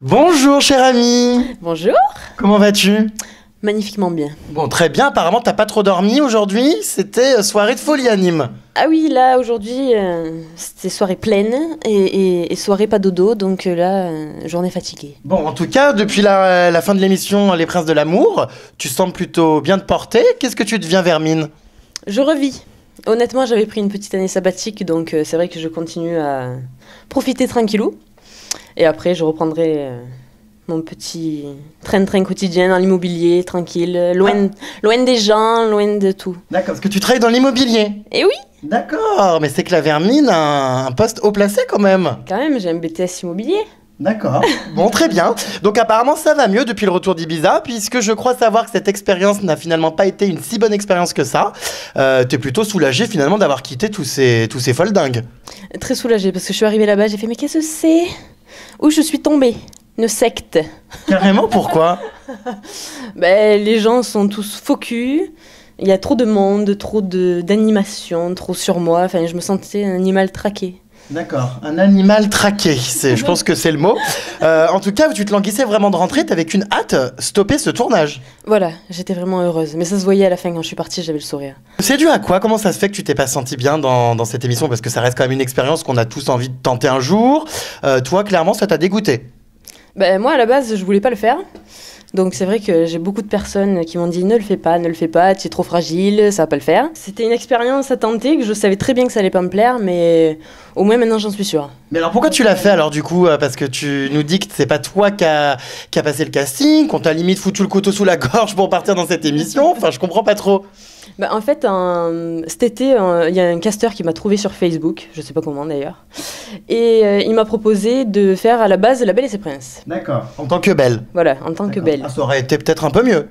Bonjour cher ami, Bonjour. comment vas-tu? Magnifiquement bien. Bon très bien, apparemment t'as pas trop dormi aujourd'hui, c'était soirée de folie à Nîmes. Ah oui, là aujourd'hui, c'était soirée pleine et soirée pas dodo, donc là, journée fatiguée. Bon en tout cas, depuis la fin de l'émission Les Princes de l'amour, tu sembles plutôt bien te porter, qu'est-ce que tu deviens Vermine? Je revis. Honnêtement, j'avais pris une petite année sabbatique, donc c'est vrai que je continue à profiter tranquillou. Et après, je reprendrai mon petit train-train quotidien dans l'immobilier, tranquille, loin des gens, loin de tout. D'accord, parce que tu travailles dans l'immobilier. Et oui, D'accord, mais c'est que la Vermine a un poste haut placé quand même. quand même, j'ai un BTS immobilier. D'accord. Bon, très bien. Donc apparemment ça va mieux depuis le retour d'Ibiza, puisque je crois savoir que cette expérience n'a finalement pas été une si bonne expérience que ça. T'es plutôt soulagé finalement d'avoir quitté tous ces folles dingues. Très soulagée, parce que je suis arrivée là-bas, j'ai fait, mais qu'est-ce que c'est? Où je suis tombée? Une secte. Carrément, pourquoi? Ben, les gens sont tous faux culs. Il y a trop de monde, d'animation, trop sur moi. Enfin, je me sentais un animal traqué. D'accord, un animal traqué, je pense que c'est le mot. En tout cas, tu te languissais vraiment de rentrer, t'avais qu'une hâte, stopper ce tournage. Voilà, j'étais vraiment heureuse. Mais ça se voyait à la fin quand je suis partie, j'avais le sourire. C'est dû à quoi? Comment ça se fait que tu t'es pas senti bien dans cette émission? Parce que ça reste quand même une expérience qu'on a tous envie de tenter un jour. Toi, clairement, ça t'a dégoûté. Ben, moi, à la base, je voulais pas le faire. Donc c'est vrai que j'ai beaucoup de personnes qui m'ont dit ne le fais pas, tu es trop fragile, ça va pas le faire. C'était une expérience à tenter, que je savais très bien que ça allait pas me plaire, mais au moins maintenant j'en suis sûre. Mais alors pourquoi tu l'as fait alors du coup? Parce que tu nous dis que c'est pas toi qui a passé le casting, qu'on t'a limite foutu le couteau sous la gorge pour partir dans cette émission. Enfin, je comprends pas trop. Bah, en fait, cet été, il y a un casteur qui m'a trouvé sur Facebook, je sais pas comment d'ailleurs, et il m'a proposé de faire à la base La Belle et ses Princes. D'accord. En tant que belle. Voilà, en tant que D'accord. belle. Ah, ça aurait été peut-être un peu mieux.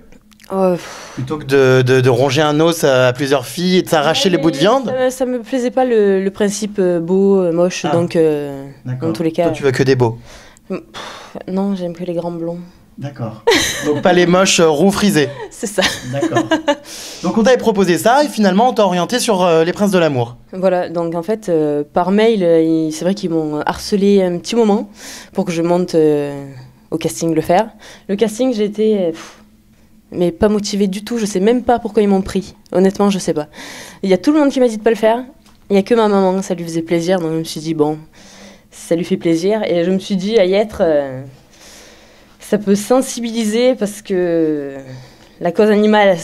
Oh, Plutôt que de ronger un os à plusieurs filles et de s'arracher les bouts de viande. Ça me plaisait pas le principe beau, moche, Ah, donc d'accord. dans tous les cas. Toi, tu veux que des beaux. Non, j'aime que les grands blonds. D'accord. Donc pas les moches roux frisés. C'est ça. D'accord. Donc on t'avait proposé ça et finalement on t'a orienté sur Les Princes de l'amour. Voilà, donc en fait, par mail, c'est vrai qu'ils m'ont harcelé un petit moment pour que je monte au casting le faire. Le casting, j'ai été mais pas motivée du tout, je sais même pas pourquoi ils m'ont pris. Honnêtement, je sais pas. Il y a tout le monde qui m'a dit de pas le faire. Il y a que ma maman, ça lui faisait plaisir, donc je me suis dit bon, ça lui fait plaisir et je me suis dit à y être ça peut sensibiliser parce que la cause animale,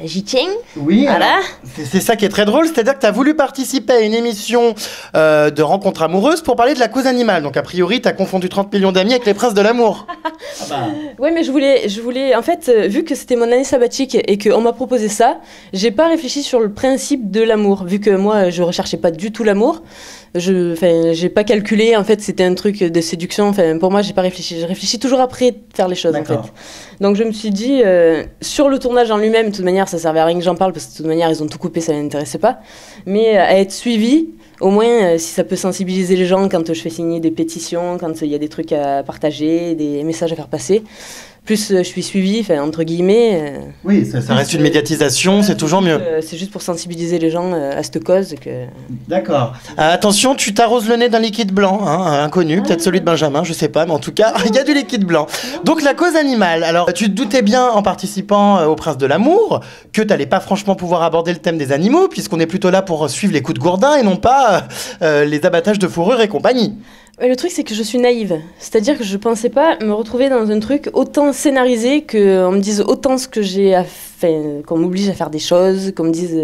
j'y tiens. Oui, Voilà. c'est ça qui est très drôle, c'est-à-dire que tu as voulu participer à une émission de rencontres amoureuses pour parler de la cause animale. Donc a priori, tu as confondu 30 millions d'amis avec Les Princes de l'amour. Ah bah. Ouais, mais je voulais, en fait, vu que c'était mon année sabbatique et qu'on m'a proposé ça, j'ai pas réfléchi sur le principe de l'amour, vu que moi, je recherchais pas du tout l'amour. J'ai pas calculé, en fait, c'était un truc de séduction. Enfin, pour moi, j'ai pas réfléchi. Je réfléchis toujours après de faire les choses, en fait. D'accord. Donc, je me suis dit, sur le tournage en lui-même, de toute manière, ça servait à rien que j'en parle, parce que de toute manière, ils ont tout coupé, ça n'intéressait pas. Mais à être suivi, au moins, si ça peut sensibiliser les gens quand je fais signer des pétitions, quand il y a des trucs à partager, des messages à faire passer, plus je suis suivie, enfin, entre guillemets. Oui, ça reste une médiatisation, c'est toujours mieux. C'est juste pour sensibiliser les gens à cette cause que... D'accord. Attention, tu t'arroses le nez d'un liquide blanc, hein, inconnu, peut-être celui de Benjamin, je sais pas, mais en tout cas, il y a du liquide blanc. Donc la cause animale, alors tu te doutais bien en participant au Prince de l'amour que t'allais pas franchement pouvoir aborder le thème des animaux, puisqu'on est plutôt là pour suivre les coups de gourdin et non pas les abattages de fourrure et compagnie. Le truc, c'est que je suis naïve. C'est-à-dire que je pensais pas me retrouver dans un truc autant scénarisé, qu'on me dise autant ce que j'ai à faire, qu'on m'oblige à faire des choses, qu'on me dise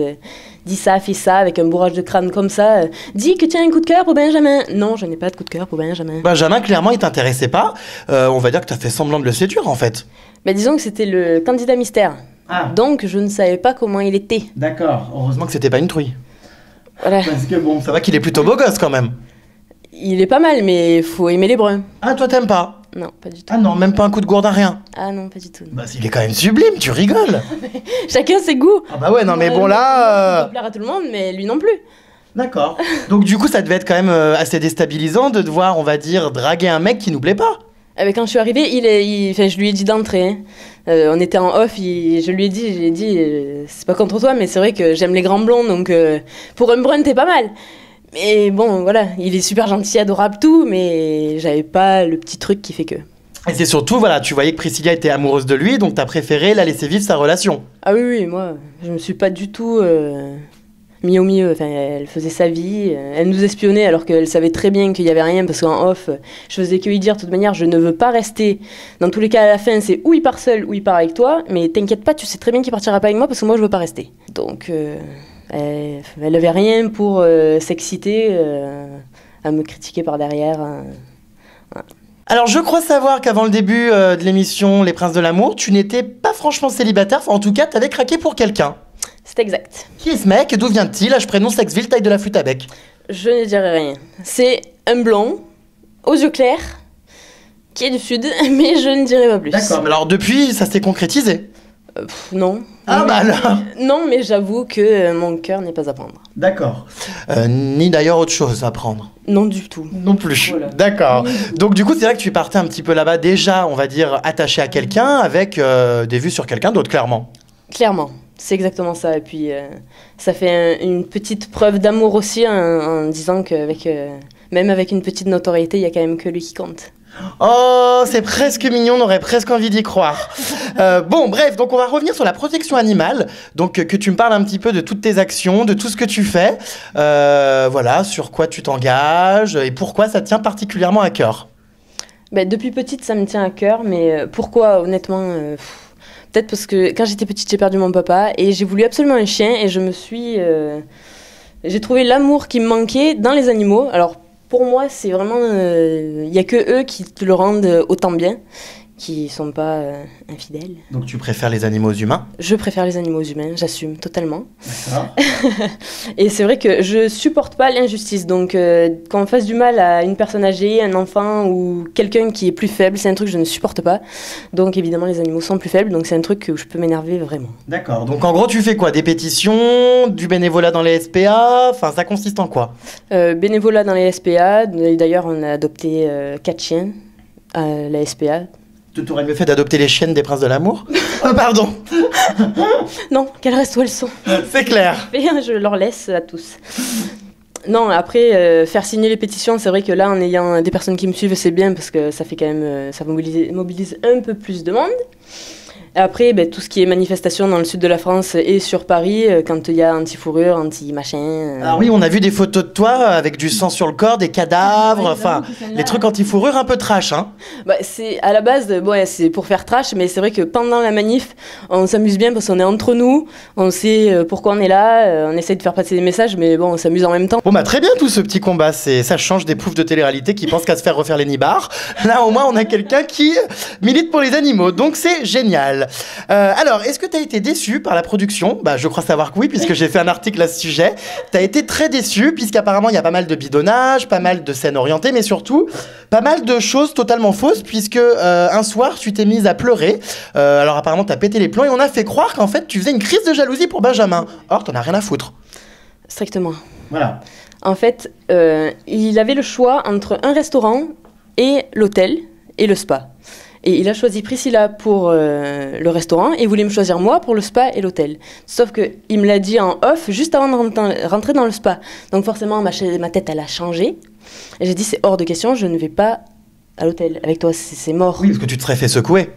dis ça, fais ça, avec un bourrage de crâne comme ça. Dis que tu as un coup de cœur pour Benjamin. Non, je n'ai pas de coup de cœur pour Benjamin. Benjamin, clairement, il t'intéressait pas. On va dire que t'as fait semblant de le séduire, en fait. Mais disons que c'était le candidat mystère. Ah. Donc, je ne savais pas comment il était. D'accord. Heureusement que c'était pas une truie. Voilà. Parce que bon, ça va qu'il est plutôt beau gosse quand même. Il est pas mal, mais il faut aimer les bruns. Ah, toi t'aimes pas? Non, pas du tout. Ah non, même pas un coup de gourdin, rien. Ah non, pas du tout. Bah, il est quand même sublime, tu rigoles. Chacun ses goûts. Ah bah ouais, non mais bon Ça là... peut plaire à tout le monde, mais lui non plus. D'accord. Donc du coup, ça devait être quand même assez déstabilisant de devoir, on va dire, draguer un mec qui nous plaît pas. Ah ben, quand je suis arrivée, enfin, je lui ai dit d'entrée. Hein. On était en off, je lui ai dit, c'est pas contre toi, mais c'est vrai que j'aime les grands blonds, donc pour un brun, t'es pas mal. Mais bon, voilà, il est super gentil, adorable, tout, mais j'avais pas le petit truc qui fait que. Et c'est surtout, voilà, tu voyais que Priscilla était amoureuse de lui, donc t'as préféré la laisser vivre sa relation. Ah oui, oui, moi, je me suis pas du tout mis au milieu. Enfin, elle faisait sa vie, elle nous espionnait alors qu'elle savait très bien qu'il y avait rien, parce qu'en off, je faisais que lui dire, de toute manière, je ne veux pas rester. Dans tous les cas, à la fin, c'est ou il part seul, ou il part avec toi, mais t'inquiète pas, tu sais très bien qu'il partira pas avec moi, parce que moi, je veux pas rester. Donc, elle avait rien pour s'exciter, à me critiquer par derrière. Voilà. Alors, je crois savoir qu'avant le début de l'émission Les Princes de l'amour, tu n'étais pas franchement célibataire, enfin, en tout cas, t'avais craqué pour quelqu'un. C'est exact. Qui est ce mec? D'où vient-il? Âge, prénom, sexe, ville, taille de la flûte à bec. Je ne dirai rien. C'est un blond, aux yeux clairs, qui est du sud, mais je ne dirai pas plus. D'accord, mais alors depuis, ça s'est concrétisé? Non. Ah bah alors. Non, mais j'avoue que mon cœur n'est pas à prendre. D'accord. Ni d'ailleurs autre chose à prendre. Non du tout. Non plus. Voilà. D'accord. Donc du coup, c'est vrai que tu partais un petit peu là-bas déjà, on va dire, attaché à quelqu'un, avec des vues sur quelqu'un d'autre, clairement. Clairement, c'est exactement ça. Et puis, ça fait une petite preuve d'amour aussi, en disant qu'avec, même avec une petite notoriété, il y a quand même que lui qui compte. Oh, c'est presque mignon, on aurait presque envie d'y croire. Bon, bref, donc on va revenir sur la protection animale. Donc que tu me parles un petit peu de toutes tes actions, de tout ce que tu fais. Voilà, sur quoi tu t'engages et pourquoi ça te tient particulièrement à cœur. Ben, depuis petite, ça me tient à cœur, mais pourquoi, honnêtement peut-être parce que quand j'étais petite, j'ai perdu mon papa et j'ai voulu absolument un chien et j'ai trouvé l'amour qui me manquait dans les animaux. Alors, pour moi, c'est vraiment... Il n'y a que eux qui te le rendent autant bien, qui ne sont pas infidèles. Donc tu préfères les animaux humains? Je préfère les animaux humains, j'assume totalement. D'accord. Et c'est vrai que je supporte pas l'injustice. Donc quand on fasse du mal à une personne âgée, un enfant ou quelqu'un qui est plus faible, c'est un truc que je ne supporte pas. Donc évidemment, les animaux sont plus faibles, donc c'est un truc où je peux m'énerver vraiment. D'accord. Donc en gros, tu fais quoi? Des pétitions, du bénévolat dans les SPA? Enfin, ça consiste en quoi? Bénévolat dans les SPA. D'ailleurs, on a adopté 4 chiens à la SPA. Tu t'aurais mieux fait d'adopter les chiennes des Princes de l'amour? Oh, pardon. Non, qu'elles restent où elles sont. C'est clair. Et je leur laisse à tous. Non, après, faire signer les pétitions, c'est vrai que là, en ayant des personnes qui me suivent, c'est bien parce que ça fait quand même, ça mobilise un peu plus de monde. Après, tout ce qui est manifestation dans le sud de la France et sur Paris, quand il y a anti-fourrure, anti-machin... Ah oui, on a vu des photos de toi avec du sang sur le corps, des cadavres, enfin, les trucs anti-fourrure un peu trash, hein. C'est, à la base, c'est pour faire trash, mais c'est vrai que pendant la manif, on s'amuse bien parce qu'on est entre nous, on sait pourquoi on est là, on essaie de faire passer des messages, mais bon, on s'amuse en même temps. Bon très bien tout ce petit combat, ça change des poufs de télé-réalité qui pensent qu'à se faire refaire les nibards. Là au moins on a quelqu'un qui milite pour les animaux, donc c'est génial. Alors, est-ce que tu as été déçu par la production? Je crois savoir que oui, puisque j'ai fait un article à ce sujet. Tu as été très déçu, puisqu'apparemment il y a pas mal de bidonnage, pas mal de scènes orientées, mais surtout pas mal de choses totalement fausses, puisque un soir tu t'es mise à pleurer. Alors apparemment tu as pété les plombs et on a fait croire qu'en fait tu faisais une crise de jalousie pour Benjamin. Or, t'en as rien à foutre. Strictement. Voilà. En fait, il avait le choix entre un restaurant et l'hôtel et le spa. Et il a choisi Priscilla pour le restaurant et il voulait me choisir moi pour le spa et l'hôtel. Sauf qu'il me l'a dit en off juste avant de rentrer dans le spa. Donc forcément, ma tête, elle a changé. Et j'ai dit, c'est hors de question, je ne vais pas à l'hôtel avec toi, c'est mort. Oui, parce que tu te serais fait secouer.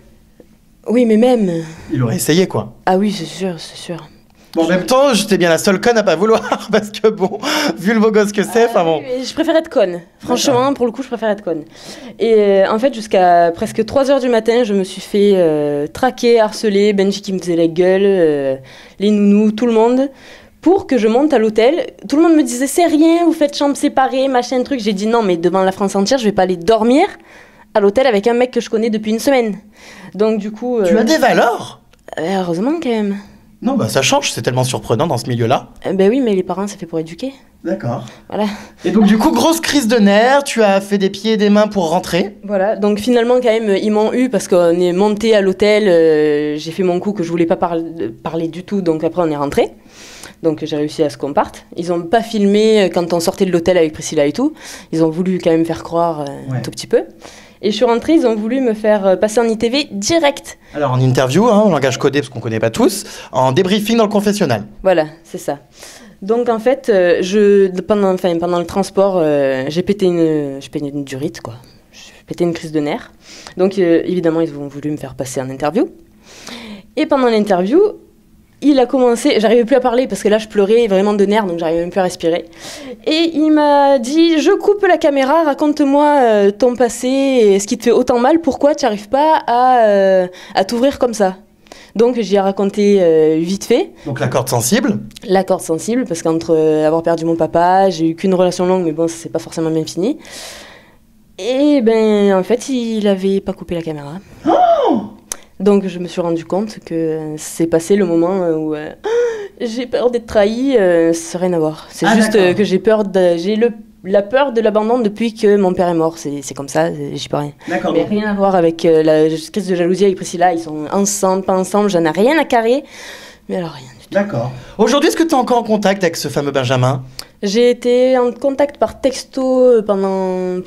Oui, mais même... Il aurait essayé, quoi. Ah oui, c'est sûr, c'est sûr. Bon, en même temps, j'étais bien la seule conne à pas vouloir, parce que bon, vu le beau gosse que c'est, enfin bon... Je préfère être conne. Franchement, pour le coup, je préfère être conne. Et en fait, jusqu'à presque 3h du matin, je me suis fait traquer, harceler, Benji qui me faisait la gueule, les nounous, tout le monde, pour que je monte à l'hôtel. Tout le monde me disait, c'est rien, vous faites chambre séparée, machin, truc. J'ai dit, non, mais devant la France entière, je vais pas aller dormir à l'hôtel avec un mec que je connais depuis une semaine. Donc du coup... Tu as des valeurs? Heureusement, quand même. Non, ça change, c'est tellement surprenant dans ce milieu-là. Oui, mais les parents, c'est fait pour éduquer. D'accord. Voilà. Et donc, du coup, grosse crise de nerfs, tu as fait des pieds et des mains pour rentrer. Voilà, donc finalement, quand même, ils m'ont eu parce qu'on est monté à l'hôtel, j'ai fait mon coup que je voulais pas parler du tout, donc après, on est rentré. Donc j'ai réussi à ce qu'on parte. Ils n'ont pas filmé quand on sortait de l'hôtel avec Priscilla et tout. Ils ont voulu quand même faire croire un tout petit peu. Et je suis rentrée, ils ont voulu me faire passer en ITV direct. Alors en interview, en langage codé, parce qu'on ne connaît pas tous, en débriefing dans le confessionnal. Voilà, c'est ça. Donc en fait, pendant le transport, j'ai pété une durite, quoi. pété une crise de nerfs. Donc évidemment, ils ont voulu me faire passer en interview. Et pendant l'interview, il a commencé, j'arrivais plus à parler parce que là je pleurais vraiment de nerfs, donc j'arrivais même plus à respirer. Et il m'a dit, je coupe la caméra, raconte-moi ton passé et ce qui te fait autant mal, pourquoi tu n'arrives pas à t'ouvrir comme ça. Donc j'y ai raconté vite fait. Donc la corde sensible. La corde sensible, parce qu'entre avoir perdu mon papa, j'ai eu qu'une relation longue, mais bon, ça s'est pas forcément bien fini. Et ben en fait, il avait pas coupé la caméra. Oh, Donc je me suis rendu compte que c'est passé le moment où j'ai peur d'être trahie, ça n'a rien à voir. C'est juste que j'ai la peur de l'abandon depuis que mon père est mort. C'est comme ça, j'y peux rien. D'accord. Mais rien à voir avec la crise de jalousie avec Priscilla. Ils sont ensemble, pas ensemble, j'en ai rien à carrer. Mais alors rien du tout. D'accord. Aujourd'hui, est-ce que tu es encore en contact avec ce fameux Benjamin? J'ai été en contact par texto pendant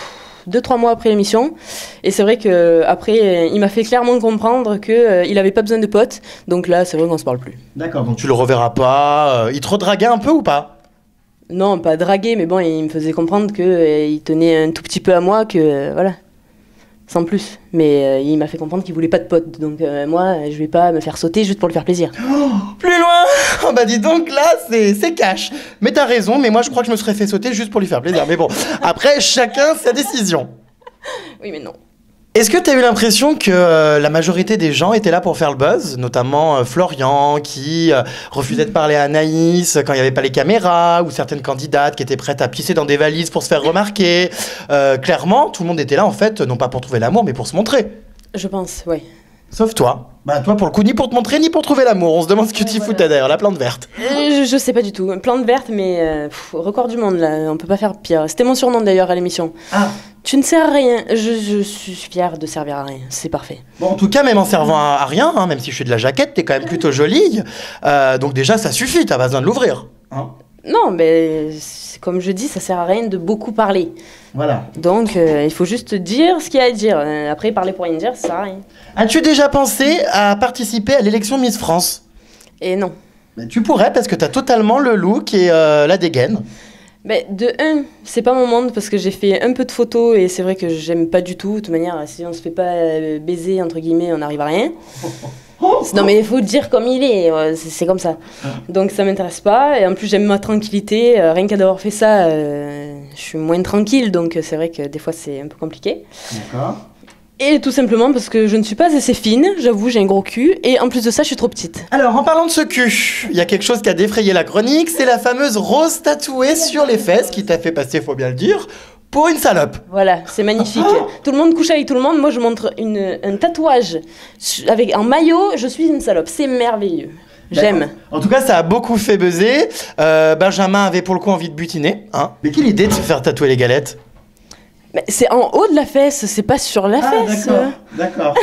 2-3 mois après l'émission. Et c'est vrai qu'après, il m'a fait clairement comprendre qu'il n'avait pas besoin de potes. Donc là, c'est vrai qu'on ne se parle plus. D'accord, donc tu le reverras pas. Il te redraguait un peu ou pas? Non, pas draguer, mais bon, il me faisait comprendre qu'il tenait un tout petit peu à moi, que voilà, sans plus. Mais il m'a fait comprendre qu'il voulait pas de potes. Donc moi, je vais pas me faire sauter juste pour lui faire plaisir. Oh, plus loin. Oh bah dis donc, là, c'est cash. Mais t'as raison, mais moi je crois que je me serais fait sauter juste pour lui faire plaisir. Mais bon, après, chacun sa décision. Oui, mais non. Est-ce que tu as eu l'impression que la majorité des gens étaient là pour faire le buzz, notamment Florian qui refusait de parler à Anaïs quand il n'y avait pas les caméras, ou certaines candidates qui étaient prêtes à pisser dans des valises pour se faire remarquer. Clairement, tout le monde était là en fait, non pas pour trouver l'amour, mais pour se montrer. Je pense, oui. Sauf toi. Bah toi pour le coup, ni pour te montrer, ni pour trouver l'amour. On se demande ce que tu foutais derrière la plante verte. Je sais pas du tout. Plante verte, mais record du monde là, on peut pas faire pire. C'était mon surnom d'ailleurs à l'émission. Ah. Tu ne sers à rien. Je suis fière de servir à rien. C'est parfait. Bon, en tout cas, même en servant à rien, hein, même si je suis de la jaquette, t'es quand même plutôt jolie. Donc déjà, ça suffit, t'as pas besoin de l'ouvrir. Hein. Non, mais comme je dis, ça sert à rien de beaucoup parler. Voilà. Donc, il faut juste dire ce qu'il y a à dire. Après, parler pour rien dire, ça sert à rien. As-tu déjà pensé à participer à l'élection Miss France? Et non. Mais tu pourrais, parce que t'as totalement le look et la dégaine. Mais de un, c'est pas mon monde parce que j'ai fait un peu de photos et c'est vrai que j'aime pas du tout. De toute manière, si on se fait pas baiser, entre guillemets, on n'arrive à rien. Non mais il faut dire comme il est, c'est comme ça. Donc ça m'intéresse pas et en plus j'aime ma tranquillité. Rien qu'à d'avoir fait ça, je suis moins tranquille donc c'est vrai que des fois c'est un peu compliqué. D'accord. Et tout simplement parce que je ne suis pas assez fine, j'avoue j'ai un gros cul et en plus de ça je suis trop petite. Alors en parlant de ce cul, il y a quelque chose qui a défrayé la chronique, c'est la fameuse rose tatouée sur les fesses qui t'a fait passer, faut bien le dire, pour une salope. Voilà, c'est magnifique. Tout le monde couche avec tout le monde. Moi, je montre un tatouage en maillot. Je suis une salope. C'est merveilleux. J'aime. En tout cas, ça a beaucoup fait buzzer. Benjamin avait pour le coup envie de butiner. Hein. Mais quelle idée de se faire tatouer les galettes? Mais c'est en haut de la fesse, c'est pas sur la fesse. D'accord.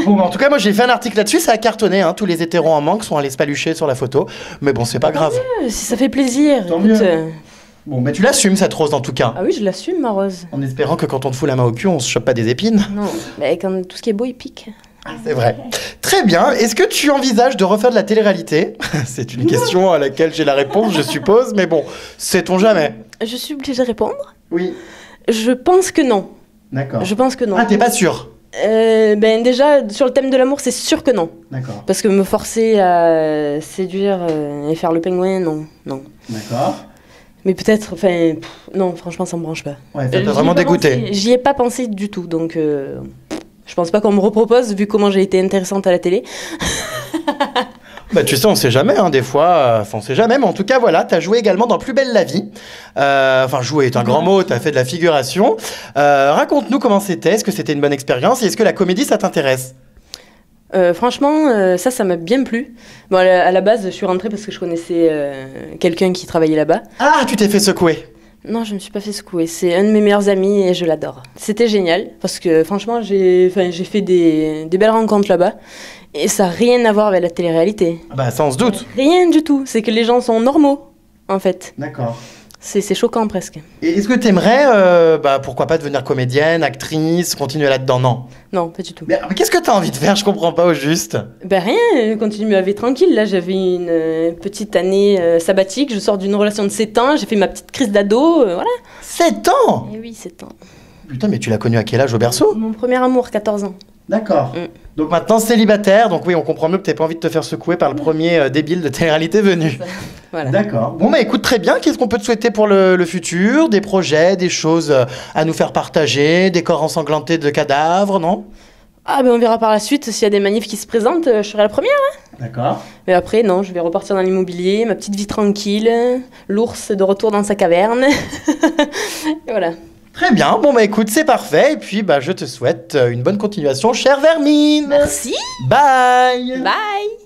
Bon, en tout cas, moi j'ai fait un article là-dessus, ça a cartonné. Hein. Tous les hétéros en manque sont allés se palucher sur la photo. Mais bon, c'est pas grave. Si ça fait plaisir. Tant Écoute, mieux. Bon, mais tu l'assumes cette rose en tout cas. Ah oui, je l'assume, ma rose. En espérant que quand on te fout la main au cul, on se chope pas des épines. Non, mais quand tout ce qui est beau, il pique. C'est vrai. Très bien. Est-ce que tu envisages de refaire de la télé-réalité? C'est une question à laquelle j'ai la réponse, je suppose, mais bon, sait-on jamais. Je suis obligée de répondre? Oui. Je pense que non. D'accord. Je pense que non. Ah, t'es pas sûre? Ben déjà, sur le thème de l'amour, c'est sûr que non. D'accord. Parce que me forcer à séduire et faire le pingouin, non. D'accord. Mais peut-être, enfin, non, franchement, ça me branche pas. Ouais, ça t'a vraiment dégoûté. J'y ai pas pensé du tout, donc je pense pas qu'on me repropose, vu comment j'ai été intéressante à la télé. Bah tu sais, on sait jamais, hein, des fois, on sait jamais, mais en tout cas, voilà, t'as joué également dans Plus belle la vie. Enfin, jouer est un grand mot, t'as fait de la figuration. Raconte-nous comment c'était, est-ce que c'était une bonne expérience, et est-ce que la comédie, ça t'intéresse? Franchement, ça m'a bien plu. Bon, à la base, je suis rentrée parce que je connaissais quelqu'un qui travaillait là-bas. Ah, tu t'es fait secouer. Non, je me suis pas fait secouer. C'est un de mes meilleurs amis et je l'adore. C'était génial parce que franchement, j'ai fait des belles rencontres là-bas. Et ça n'a rien à voir avec la télé-réalité. Bah ça, on se doute. Rien du tout. C'est que les gens sont normaux, en fait. D'accord. C'est choquant presque. Et est-ce que t'aimerais, pourquoi pas devenir comédienne, actrice, continuer là-dedans? Non. Non, pas du tout. Mais qu'est-ce que t'as envie de faire? Je comprends pas au juste. Ben rien, continue ma vie tranquille. Là, j'avais une petite année sabbatique. Je sors d'une relation de 7 ans. J'ai fait ma petite crise d'ado, voilà. 7 ans? Et oui, 7 ans. Putain, mais tu l'as connu à quel âge au berceau? Mon premier amour, 14 ans. D'accord. Donc maintenant célibataire, donc oui, on comprend mieux que t'aies pas envie de te faire secouer par le premier débile de télé-réalité venu. Voilà. D'accord. Bon bah écoute, très bien. Qu'est-ce qu'on peut te souhaiter pour le futur? Des projets, des choses à nous faire partager, des corps ensanglantés de cadavres, non? Ah ben on verra par la suite s'il y a des manifs qui se présentent, je serai la première. D'accord. Mais après non, je vais repartir dans l'immobilier, ma petite vie tranquille, l'ours de retour dans sa caverne. Et voilà. Très bien. Bon bah écoute, c'est parfait. Et puis bah je te souhaite une bonne continuation, chère Vermine. Merci. Bye. Bye.